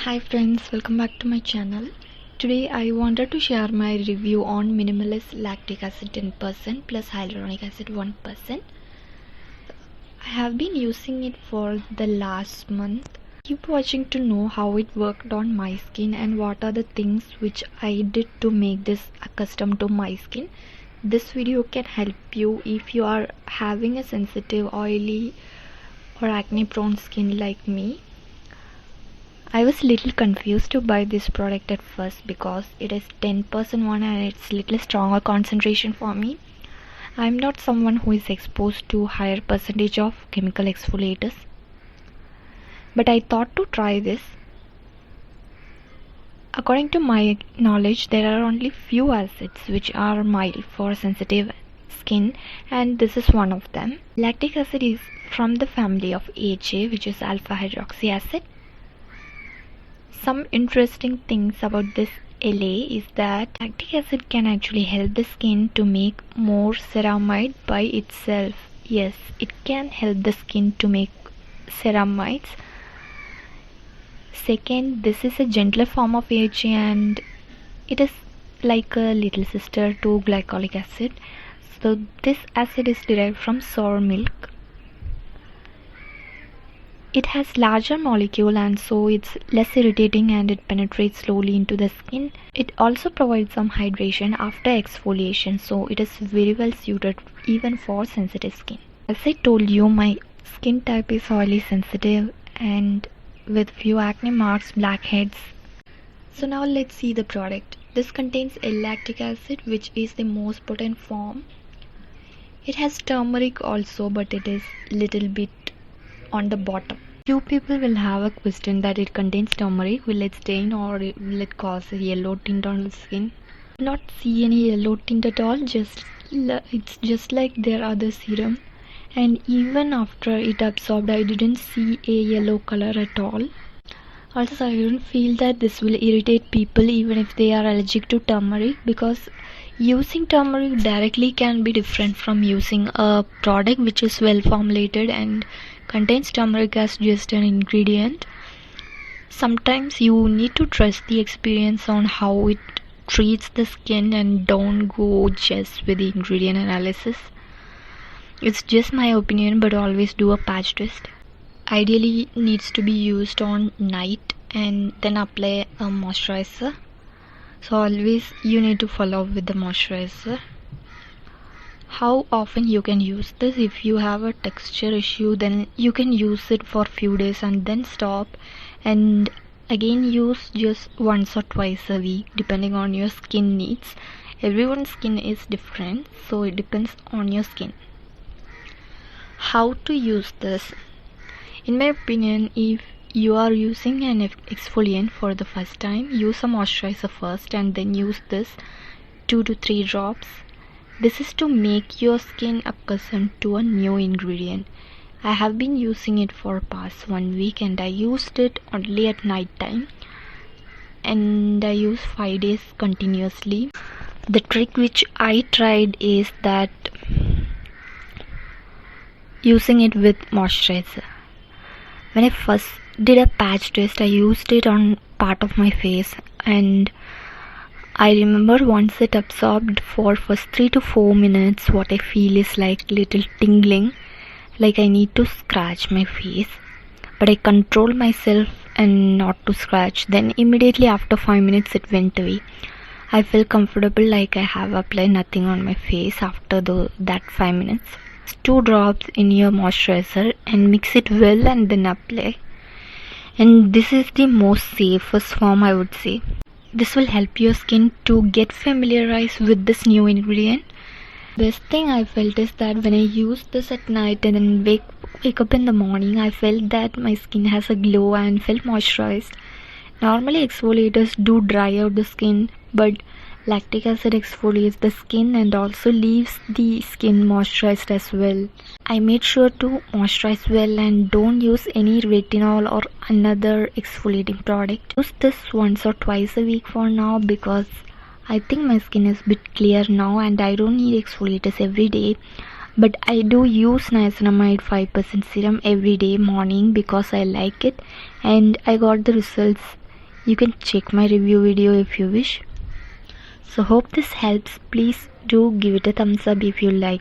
Hi friends, welcome back to my channel. Today I wanted to share my review on Minimalist Lactic Acid 10% plus Hyaluronic Acid 1%. I have been using it for the last month. Keep watching to know how it worked on my skin and what are the things which I did to make this accustomed to my skin. This video can help you if you are having a sensitive, oily or acne prone skin like me. I was a little confused to buy this product at first because it is 10% one and it's little stronger concentration for me. I'm not someone who is exposed to higher percentage of chemical exfoliators, but I thought to try this. According to my knowledge, there are only few acids which are mild for sensitive skin, and this is one of them. Lactic acid is from the family of AHA, which is alpha hydroxy acid. Some interesting things about this LA is that lactic acid can actually help the skin to make more ceramide by itself. Yes, it can help the skin to make ceramides. Second, this is a gentler form of AHA and it is like a little sister to glycolic acid. So this acid is derived from sour milk. It has larger molecule and so it's less irritating and it penetrates slowly into the skin. It also provides some hydration after exfoliation, so it is very well suited even for sensitive skin. As I told you, my skin type is oily sensitive and with few acne marks, blackheads. So now let's see the product. This contains lactic acid, which is the most potent form. It has turmeric also, but it is little bit on the bottom. Few people will have a question that it contains turmeric. Will it stain or will it cause a yellow tint on the skin? Not see any yellow tint at all. It's just like their other serum, and even after it absorbed, I didn't see a yellow color at all. Also, I don't feel that this will irritate people even if they are allergic to turmeric, because using turmeric directly can be different from using a product which is well formulated and contains turmeric as just an ingredient. Sometimes you need to trust the experience on how it treats the skin and don't go just with the ingredient analysis. It's just my opinion, but always do a patch test. Ideally needs to be used on night and then apply a moisturizer. So always you need to follow up with the moisturizer. How often you can use this? If you have a texture issue, then you can use it for few days and then stop and again use just once or twice a week depending on your skin needs. Everyone's skin is different, so it depends on your skin. How to use this? In my opinion, if you are using an exfoliant for the first time, use a moisturizer first and then use this 2 to 3 drops. This is to make your skin accustomed to a new ingredient. I have been using it for past 1 week and I used it only at night time and I used 5 days continuously. The trick which I tried is that using it with moisturizer. When I first did a patch test, I used it on part of my face and I remember once it absorbed for first 3 to 4 minutes, what I feel is like little tingling, like I need to scratch my face, but I control myself and not to scratch. Then immediately after 5 minutes it went away. I feel comfortable like I have applied nothing on my face after that 5 minutes. 2 drops in your moisturizer and mix it well and then apply. And this is the most safest form, I would say. This will help your skin to get familiarized with this new ingredient. Best thing I felt is that when I used this at night and then wake up in the morning, I felt that my skin has a glow and felt moisturized. Normally exfoliators do dry out the skin, but lactic acid exfoliates the skin and also leaves the skin moisturized as well. I made sure to moisturize well and don't use any retinol or another exfoliating product. Use this once or twice a week for now because I think my skin is a bit clear now and I don't need exfoliators every day. But I do use niacinamide 5% serum every day morning because I like it and I got the results You can check my review video if you wish. So hope this helps. Please do give it a thumbs up if you like.